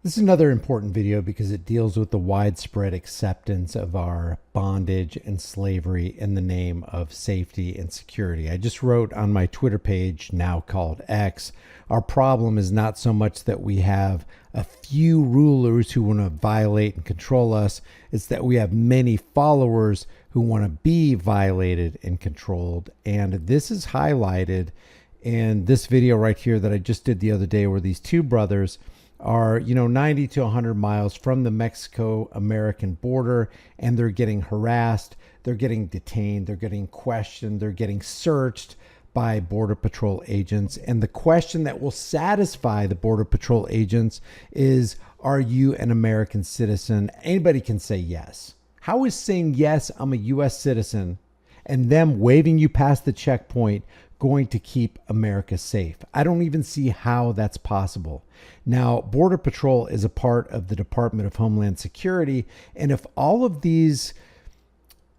This is another important video because it deals with the widespread acceptance of our bondage and slavery in the name of safety and security. I just wrote on my Twitter page, now called X, our problem is not so much that we have a few rulers who want to violate and control us, it's that we have many followers who want to be violated and controlled. And this is highlighted in this video right here that I just did the other day, where these two brothers are 90 to 100 miles from the Mexico-American border, and they're getting harassed, they're getting detained, they're getting questioned, they're getting searched by Border Patrol agents. And the question that will satisfy the Border Patrol agents is, are you an American citizen? Anybody can say yes. How is saying yes, I'm a US citizen, and them waving you past the checkpoint going to keep America safe? I don't even see how that's possible. Now, Border Patrol is a part of the Department of Homeland Security, and if all of these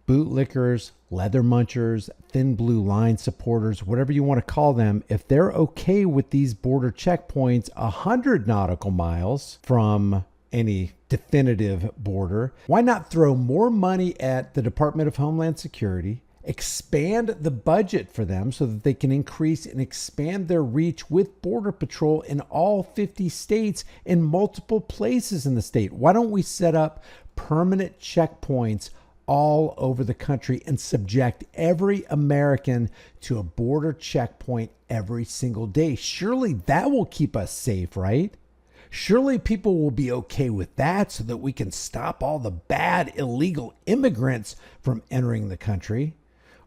bootlickers, leather munchers, thin blue line supporters, whatever you want to call them, if they're okay with these border checkpoints 100 nautical miles from any definitive border, why not throw more money at the Department of Homeland Security, expand the budget for them so that they can increase and expand their reach with Border Patrol in all 50 states in multiple places in the state? Why don't we set up permanent checkpoints all over the country and subject every American to a border checkpoint every single day? Surely that will keep us safe, right? Surely people will be okay with that so that we can stop all the bad illegal immigrants from entering the country.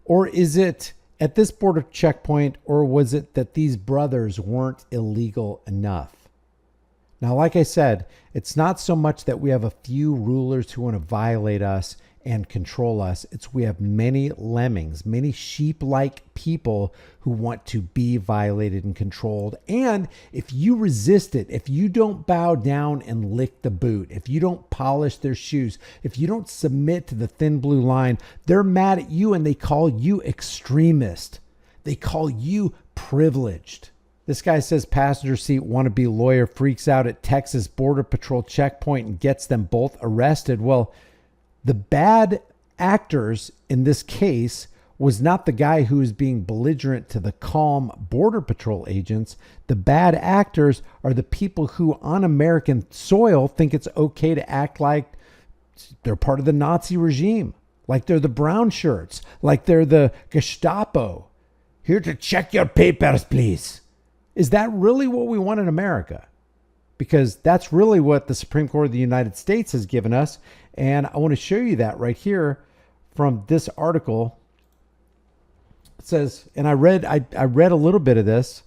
Or is it at this border checkpoint, or was it that these brothers weren't illegal enough? Now, like I said, it's not so much that we have a few rulers who want to violate us and control us. It's we have many lemmings, many sheep-like people who want to be violated and controlled. And if you resist it, if you don't bow down and lick the boot, if you don't polish their shoes, if you don't submit to the thin blue line, they're mad at you and they call you extremist. They call you privileged. This guy says passenger seat wannabe lawyer freaks out at Texas Border Patrol checkpoint and gets them both arrested. Well, the bad actors in this case was not the guy who is being belligerent to the calm Border Patrol agents. The bad actors are the people who on American soil think it's okay to act like they're part of the Nazi regime, like they're the brown shirts, like they're the Gestapo. Here to check your papers, please. Is that really what we want in America? Because that's really what the Supreme Court of the United States has given us. And I want to show you that right here from this article. It says, and I read a little bit of this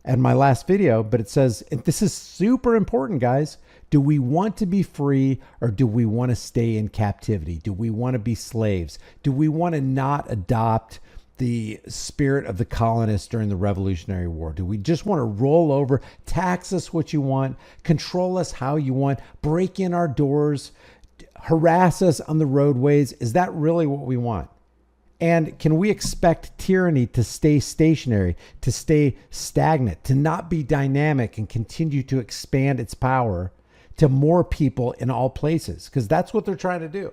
in my last video, but it says, and this is super important, guys. Do we want to be free, or do we want to stay in captivity? Do we want to be slaves? Do we want to not adopt the spirit of the colonists during the Revolutionary War? Do we just want to roll over, tax us what you want, control us how you want, break in our doors, harass us on the roadways? Is that really what we want? And can we expect tyranny to stay stationary, to stay stagnant, to not be dynamic and continue to expand its power to more people in all places? Because that's what they're trying to do.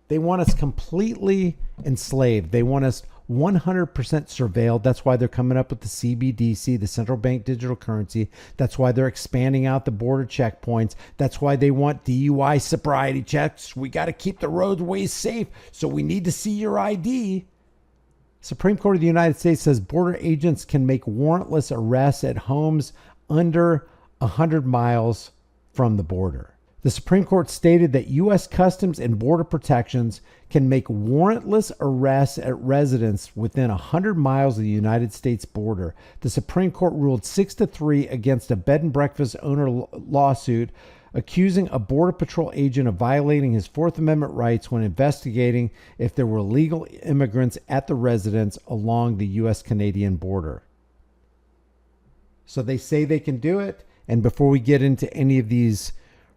They want us completely enslaved. They want us 100% surveilled. That's why they're coming up with the CBDC, the central bank digital currency. That's why they're expanding out the border checkpoints. That's why they want DUI sobriety checks. We got to keep the roadways safe, so we need to see your ID. Supreme Court of the United States says border agents can make warrantless arrests at homes under 100 miles from the border. The Supreme Court stated that U.S. Customs and Border Protections can make warrantless arrests at residents within 100 miles of the United States border. The Supreme Court ruled 6-3 against a bed and breakfast owner lawsuit accusing a Border Patrol agent of violating his Fourth Amendment rights when investigating if there were illegal immigrants at the residence along the U.S.-Canadian border. So they say they can do it. And before we get into any of these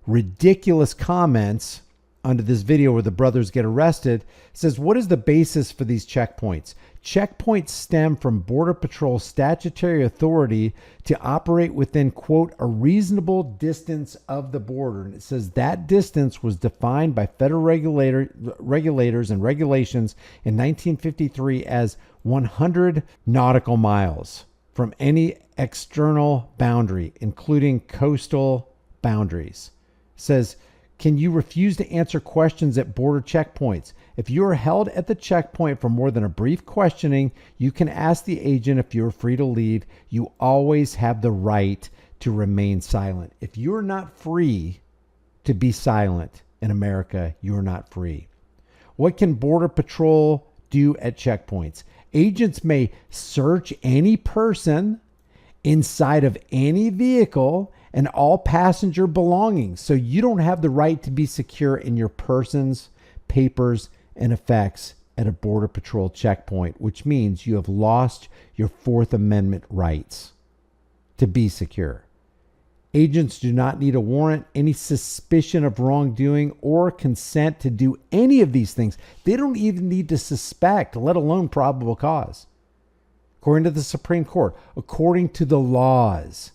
ridiculous comments onto this video where the brothers get arrested. It says, what is the basis for these checkpoints? Checkpoints stem from Border Patrol statutory authority to operate within, quote, a reasonable distance of the border. And it says that distance was defined by federal regulators and regulations in 1953 as 100 nautical miles from any external boundary, including coastal boundaries. It says, can you refuse to answer questions at border checkpoints? If you are held at the checkpoint for more than a brief questioning, you can ask the agent if you're free to leave. You always have the right to remain silent. If you're not free to be silent in America, you're not free. What can Border Patrol do at checkpoints? Agents may search any person inside of any vehicle and all passenger belongings. So you don't have the right to be secure in your persons, papers, and effects at a Border Patrol checkpoint, which means you have lost your Fourth Amendment rights to be secure. Agents do not need a warrant, any suspicion of wrongdoing, or consent to do any of these things. They don't even need to suspect, let alone probable cause. According to the Supreme Court, according to the laws.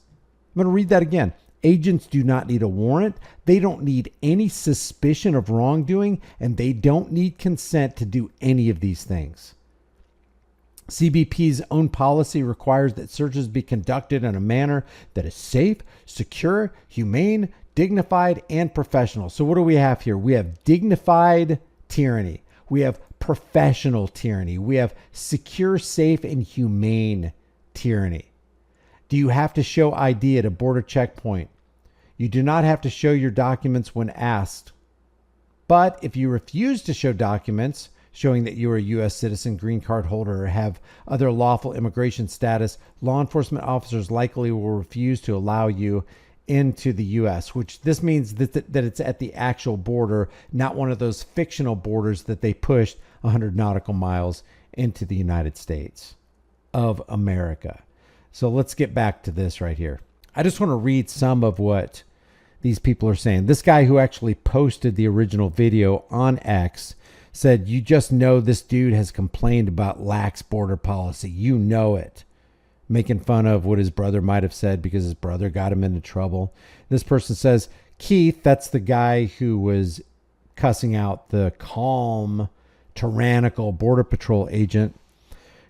I'm going to read that again. Agents do not need a warrant. They don't need any suspicion of wrongdoing, and they don't need consent to do any of these things. CBP's own policy requires that searches be conducted in a manner that is safe, secure, humane, dignified, and professional. So what do we have here? We have dignified tyranny. We have professional tyranny. We have secure, safe, and humane tyranny. Do you have to show ID at a border checkpoint? You do not have to show your documents when asked. But if you refuse to show documents showing that you are a U.S. citizen, green card holder, or have other lawful immigration status, law enforcement officers likely will refuse to allow you into the U.S., which this means that it's at the actual border, not one of those fictional borders that they pushed 100 nautical miles into the United States of America. So let's get back to this right here. I just want to read some of what these people are saying. This guy who actually posted the original video on X said, you just know this dude has complained about lax border policy. You know it. Making fun of what his brother might have said because his brother got him into trouble. This person says, Keith, that's the guy who was cussing out the calm, tyrannical Border Patrol agent.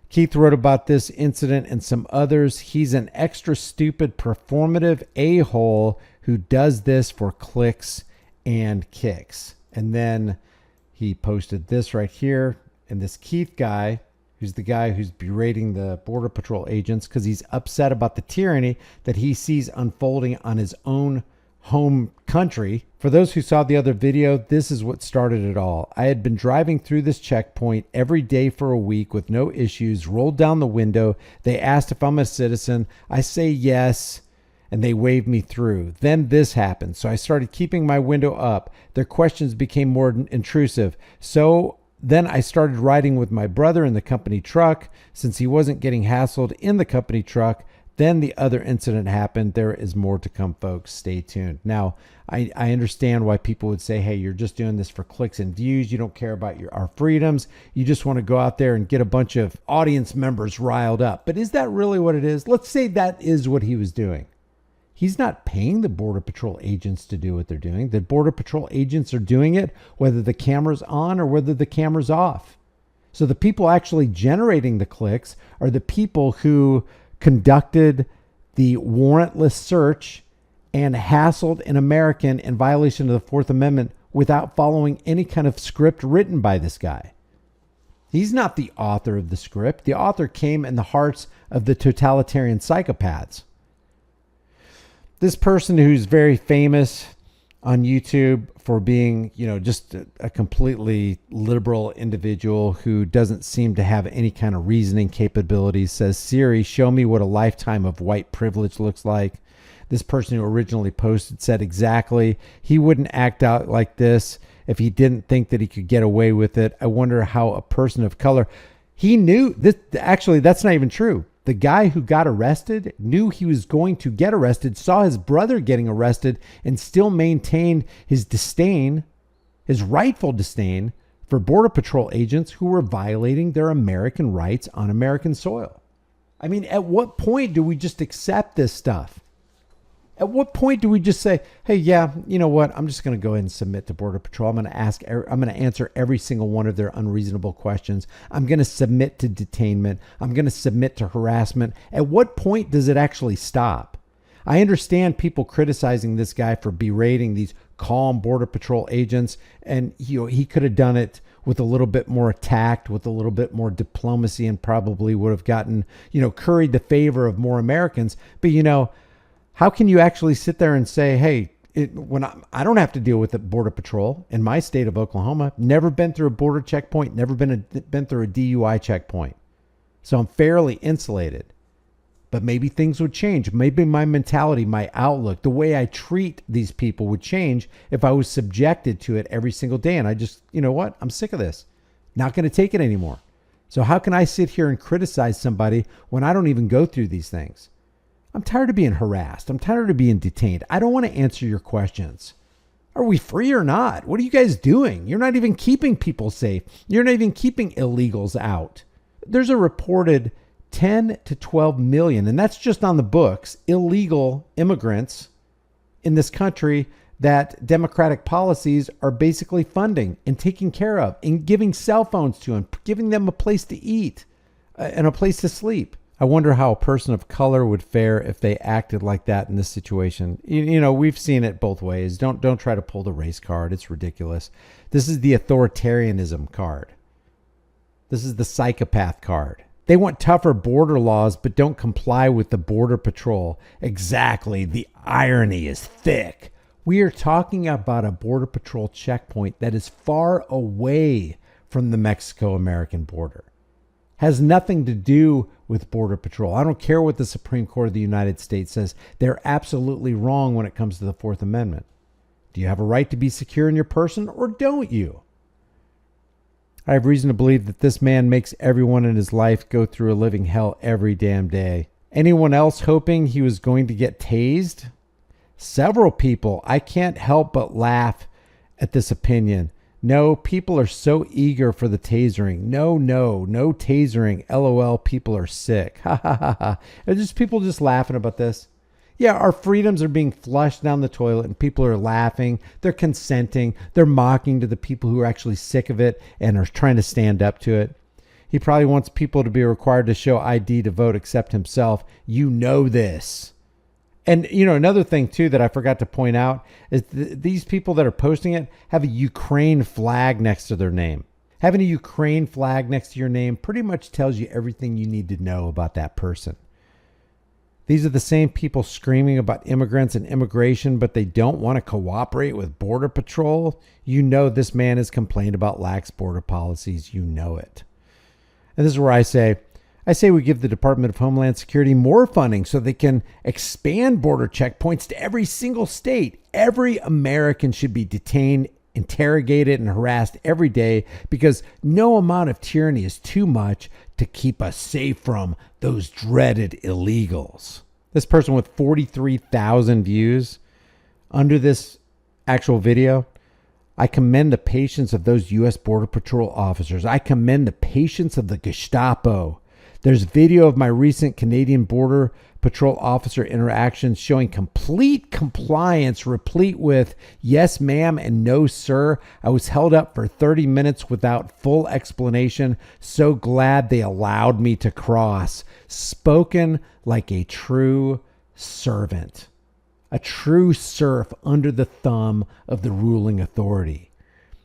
Keith wrote about this incident and some others. He's an extra stupid, performative a-hole who does this for clicks and kicks. And then he posted this right here. And this Keith guy, who's the guy who's berating the Border Patrol agents because he's upset about the tyranny that he sees unfolding on his own home country. For those who saw the other video, this is what started it all. I had been driving through this checkpoint every day for a week with no issues, rolled down the window. They asked if I'm a citizen. I say yes, and they waved me through. Then this happened, so I started keeping my window up. Their questions became more intrusive. So then I started riding with my brother in the company truck since he wasn't getting hassled in the company truck. Then the other incident happened. There is more to come, folks. Stay tuned. Now, I understand why people would say, hey, you're just doing this for clicks and views. You don't care about our freedoms. You just want to go out there and get a bunch of audience members riled up. But is that really what it is? Let's say that is what he was doing. He's not paying the Border Patrol agents to do what they're doing. The Border Patrol agents are doing it whether the camera's on or whether the camera's off. So the people actually generating the clicks are the people who conducted the warrantless search and hassled an American in violation of the Fourth Amendment without following any kind of script written by this guy. He's not the author of the script. The author came in the hearts of the totalitarian psychopaths. This person who's very famous on YouTube for being, just a completely liberal individual who doesn't seem to have any kind of reasoning capabilities, says, Siri, show me what a lifetime of white privilege looks like. This person who originally posted said exactly, he wouldn't act out like this if he didn't think that he could get away with it. I wonder how a person of color, he knew this. Actually, that's not even true. The guy who got arrested knew he was going to get arrested, saw his brother getting arrested, and still maintained his disdain his rightful disdain for Border Patrol agents who were violating their American rights on American soil. I mean, at what point do we just accept this stuff? At what point do we just say, hey, yeah, you know what? I'm just going to go ahead and submit to Border Patrol. I'm going to answer every single one of their unreasonable questions. I'm going to submit to detainment. I'm going to submit to harassment. At what point does it actually stop? I understand people criticizing this guy for berating these calm Border Patrol agents. And he could have done it with a little bit more tact, with a little bit more diplomacy, and probably would have gotten, curried the favor of more Americans. But, how can you actually sit there and say, hey, I don't have to deal with the Border Patrol in my state of Oklahoma, never been through a border checkpoint, never been through a DUI checkpoint. So I'm fairly insulated. But maybe things would change. Maybe my mentality, my outlook, the way I treat these people would change if I was subjected to it every single day. And I just, what? I'm sick of this. Not going to take it anymore. So how can I sit here and criticize somebody when I don't even go through these things? I'm tired of being harassed. I'm tired of being detained. I don't want to answer your questions. Are we free or not? What are you guys doing? You're not even keeping people safe. You're not even keeping illegals out. There's a reported 10 to 12 million, and that's just on the books, illegal immigrants in this country that democratic policies are basically funding and taking care of and giving cell phones to them, giving them a place to eat and a place to sleep. I wonder how a person of color would fare if they acted like that in this situation. We've seen it both ways. Don't try to pull the race card. It's ridiculous. This is the authoritarianism card. This is the psychopath card. They want tougher border laws, but don't comply with the Border Patrol. Exactly. The irony is thick. We are talking about a Border Patrol checkpoint that is far away from the Mexico-American border. Has nothing to do with Border Patrol. I don't care what the Supreme Court of the United States says. They're absolutely wrong when it comes to the Fourth Amendment. Do you have a right to be secure in your person, or don't you? I have reason to believe that this man makes everyone in his life go through a living hell every damn day. Anyone else hoping he was going to get tased? Several people. I can't help but laugh at this opinion. No, people are so eager for the tasering. No tasering. LOL, people are sick. Ha ha ha ha. Are just people just laughing about this? Yeah, our freedoms are being flushed down the toilet and people are laughing. They're consenting. They're mocking to the people who are actually sick of it and are trying to stand up to it. He probably wants people to be required to show ID to vote except himself. You know this. And, another thing, too, that I forgot to point out is these people that are posting it have a Ukraine flag next to their name. Having a Ukraine flag next to your name pretty much tells you everything you need to know about that person. These are the same people screaming about immigrants and immigration, but they don't want to cooperate with Border Patrol. This man has complained about lax border policies. You know it. And this is where I say we give the Department of Homeland Security more funding so they can expand border checkpoints to every single state. Every American should be detained, interrogated, and harassed every day because no amount of tyranny is too much to keep us safe from those dreaded illegals. This person with 43,000 views under this actual video, I commend the patience of those U.S. Border Patrol officers. I commend the patience of the Gestapo. There's video of my recent Canadian Border Patrol officer interactions showing complete compliance, replete with yes, ma'am, and no, sir. I was held up for 30 minutes without full explanation. So glad they allowed me to cross. Spoken like a true servant, a true serf under the thumb of the ruling authority.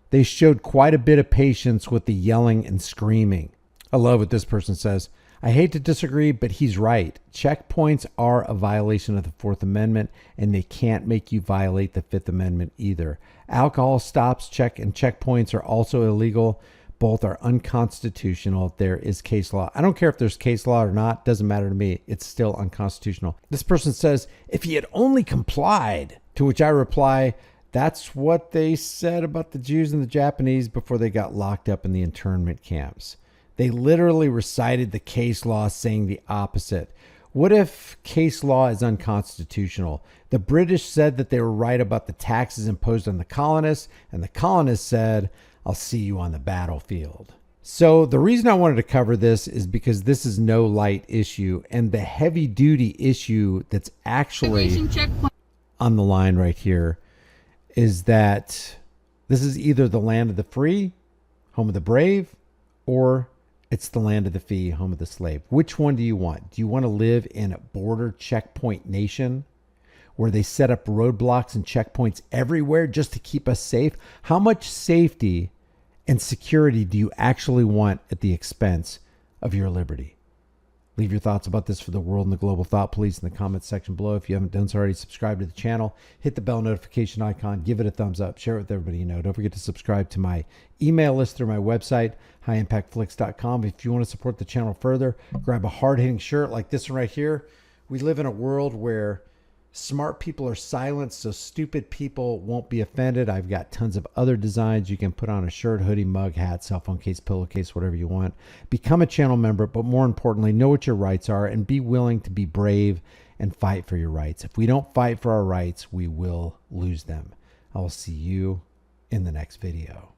They showed quite a bit of patience with the yelling and screaming. I love what this person says. I hate to disagree, but he's right. Checkpoints are a violation of the Fourth Amendment, and they can't make you violate the Fifth Amendment either. Alcohol stops, checkpoints are also illegal. Both are unconstitutional. There is case law. I don't care if there's case law or not. Doesn't matter to me. It's still unconstitutional. This person says, if he had only complied, to which I reply, that's what they said about the Jews and the Japanese before they got locked up in the internment camps. They literally recited the case law saying the opposite. What if case law is unconstitutional? The British said that they were right about the taxes imposed on the colonists, and the colonists said, I'll see you on the battlefield. So the reason I wanted to cover this is because this is no light issue, and the heavy duty issue that's actually on the line right here is that this is either the land of the free, home of the brave, or it's the land of the free, home of the slave. Which one do you want? Do you want to live in a border checkpoint nation where they set up roadblocks and checkpoints everywhere just to keep us safe? How much safety and security do you actually want at the expense of your liberty? Leave your thoughts about this for the world and the global thought police in the comments section below. If you haven't done so already, subscribe to the channel, hit the bell notification icon, give it a thumbs up, share it with everybody you know. Don't forget to subscribe to my email list through my website, highimpactflix.com. If you want to support the channel further, grab a hard-hitting shirt like this one right here. We live in a world where smart people are silenced, so stupid people won't be offended. I've got tons of other designs you can put on a shirt, hoodie, mug, hat, cell phone case, pillowcase, whatever you want. Become a channel member, but more importantly, know what your rights are and be willing to be brave and fight for your rights. If we don't fight for our rights, we will lose them. I will see you in the next video.